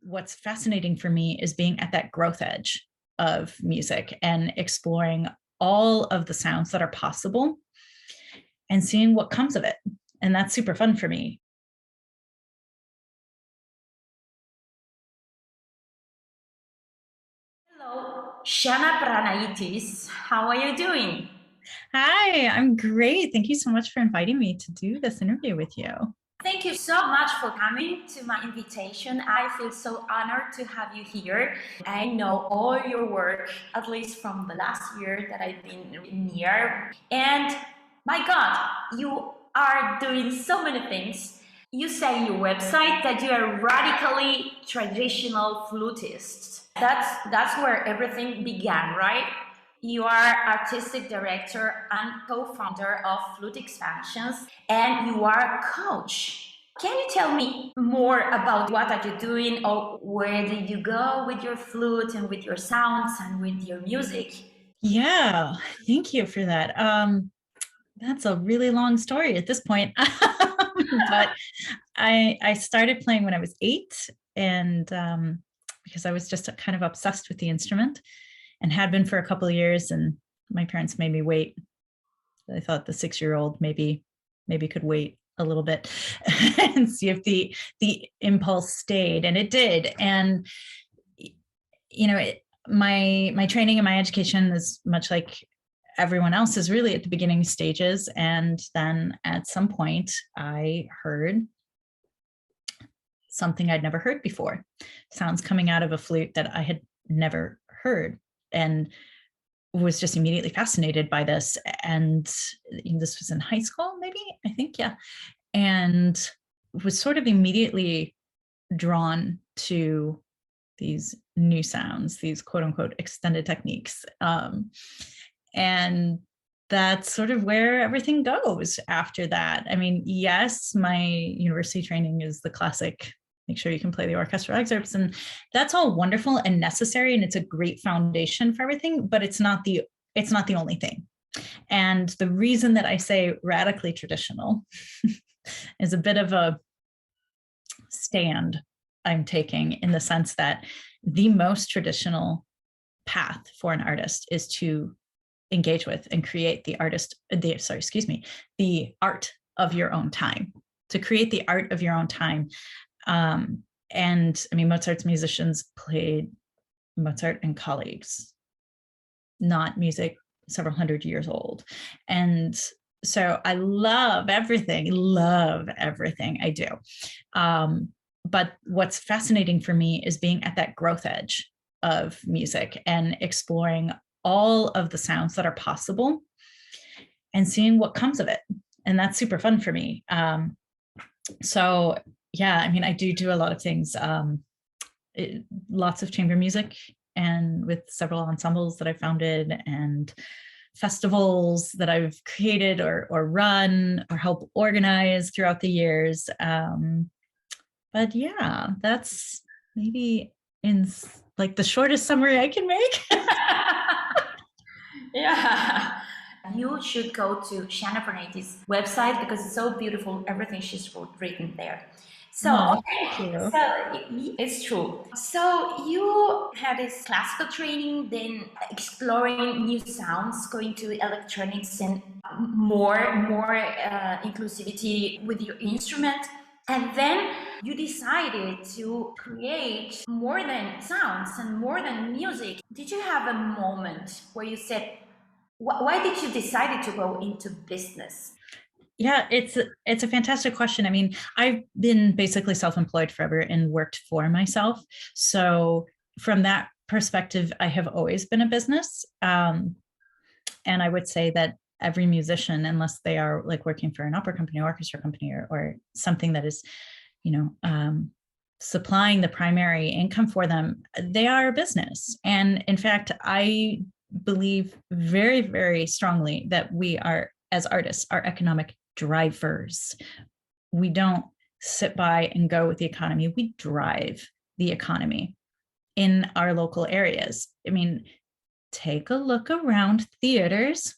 what's fascinating for me is being at that growth edge of music and exploring all of the sounds that are possible and seeing what comes of it. And that's super fun for me. Hello, Shana Pranaitis. How are you doing? Hi, I'm great. Thank you so much for inviting me to do this interview with you. Thank you so much for coming to my invitation. I feel so honored to have you here. I know all your work, at least from the last year that I've been near. And my God, you are doing so many things. You say in your website that you are radically traditional flutist. That's where everything began, right? You are artistic director and co-founder of Flute Expansions, and you are a coach. Can you tell me more about what are you doing, or where did you go with your flute and with your sounds and with your music? Yeah, thank you for that. That's a really long story at this point. But I started playing when I was 8, and because I was just kind of obsessed with the instrument and had been for a couple of years, and my parents made me wait. I thought the 6-year-old maybe could wait a little bit and see if the impulse stayed, and it did. And my training and my education is much like everyone else, is really at the beginning stages. And then at some point I heard something I'd never heard before, sounds coming out of a flute that I had never heard, and was just immediately fascinated by this. And this was in high school, maybe, I think, yeah. And was sort of immediately drawn to these new sounds, these quote unquote extended techniques. And that's sort of where everything goes after that. I mean, yes, my university training is the classic, make sure you can play the orchestral excerpts, and that's all wonderful and necessary, and it's a great foundation for everything, but it's not the only thing. And the reason that I say radically traditional is a bit of a stand I'm taking, in the sense that the most traditional path for an artist is to engage with and create the art of your own time, to create the art of your own time. And I mean, Mozart's musicians played Mozart and colleagues, not music several hundred years old. And so I love everything I do. But what's fascinating for me is being at that growth edge of music and exploring all of the sounds that are possible and seeing what comes of it. And that's super fun for me. So yeah, I mean, I do a lot of things, lots of chamber music, and with several ensembles that I founded, and festivals that I've created or run or help organize throughout the years. But yeah, that's maybe in like the shortest summary I can make. Yeah. You should go to Shanna Bernati's website because it's so beautiful, everything she's written there. So, Oh, thank okay, you. so it's true. So you had this classical training, then exploring new sounds, going to electronics and more inclusivity with your instrument. And then you decided to create more than sounds and more than music. Did you have a moment where you said, why did you decide to go into business? Yeah, it's a fantastic question. I mean, I've been basically self-employed forever and worked for myself. So from that perspective, I have always been a business. And I would say that every musician, unless they are like working for an opera company, orchestra company, or something that is, you know, supplying the primary income for them, they are a business. And in fact, I believe very, very strongly that we are, as artists, are economic drivers. We don't sit by and go with the economy. We drive the economy in our local areas. I mean, take a look around theaters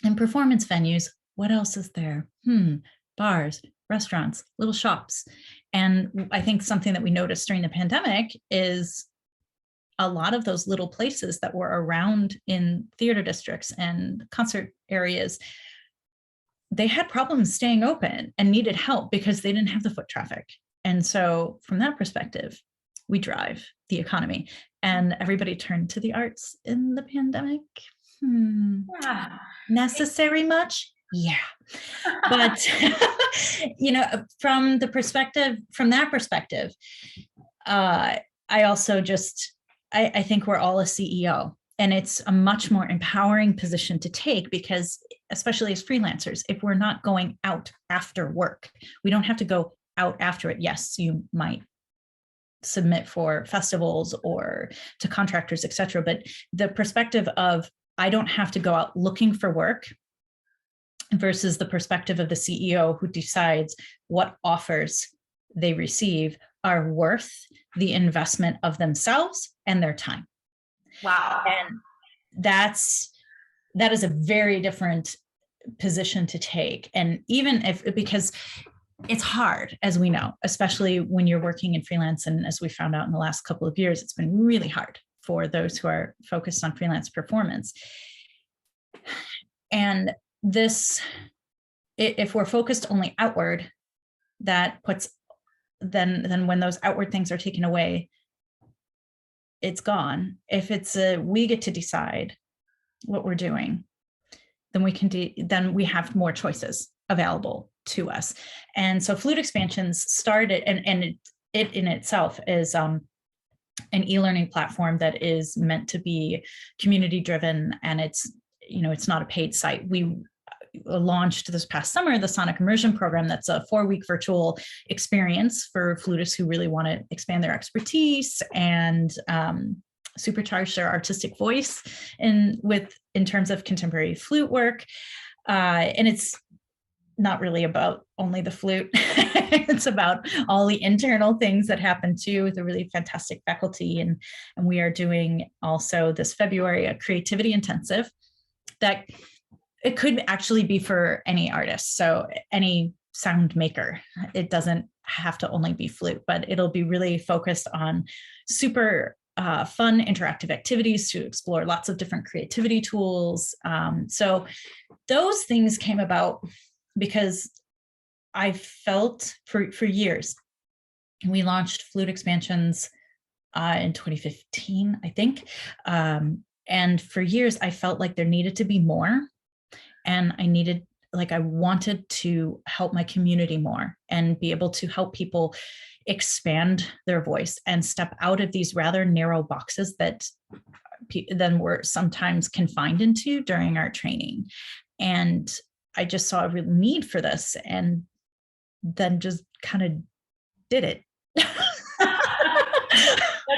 and performance venues. What else is there? Bars, restaurants, little shops. And I think something that we noticed during the pandemic is a lot of those little places that were around in theater districts and concert areas, they had problems staying open and needed help because they didn't have the foot traffic. And so from that perspective, we drive the economy, and everybody turned to the arts in the pandemic. Yeah. Necessary much? Yeah. But, from that perspective, I also I think we're all a CEO, and it's a much more empowering position to take, because especially as freelancers, if we're not going out after work, we don't have to go out after it. Yes, you might submit for festivals or to contractors, etc. But the perspective of, I don't have to go out looking for work, versus the perspective of the CEO who decides what offers they receive are worth the investment of themselves and their time. Wow. And that is a very different position to take. And even because it's hard, as we know, especially when you're working in freelance. And as we found out in the last couple of years, it's been really hard for those who are focused on freelance performance. And if we're focused only outward, that puts, then when those outward things are taken away, it's gone. If it's we get to decide what we're doing, then then we have more choices available to us. And so Flute Expansions started, and it in itself is an e-learning platform that is meant to be community driven, and it's not a paid site. We launched this past summer the Sonic Immersion Program. That's a 4-week virtual experience for flutists who really want to expand their expertise and supercharge their artistic voice in terms of contemporary flute work. And it's not really about only the flute. It's about all the internal things that happen too, with a really fantastic faculty. And we are doing also this February a creativity intensive that it could actually be for any artist. So any sound maker, it doesn't have to only be flute, but it'll be really focused on super fun interactive activities to explore lots of different creativity tools. So those things came about because I felt for years, we launched Flute Expansions in 2015, I think. And for years, I felt like there needed to be more. And I wanted to help my community more and be able to help people expand their voice and step out of these rather narrow boxes that then we're sometimes confined into during our training. And I just saw a real need for this, and then just kind of did it. That's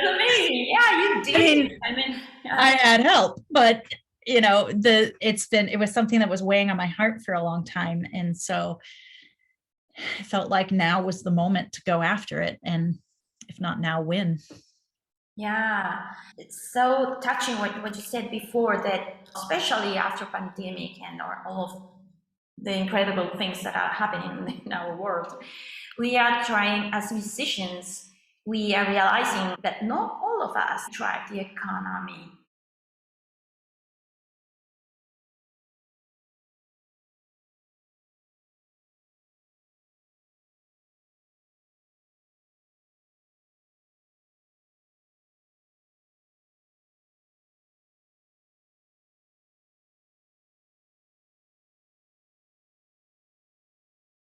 amazing. Yeah, you did. I had help, but it was something that was weighing on my heart for a long time. And so I felt like now was the moment to go after it. And if not now, when? Yeah, it's so touching what you said before, that especially after pandemic and all of the incredible things that are happening in our world, we are trying as musicians, we are realizing that not all of us drive the economy.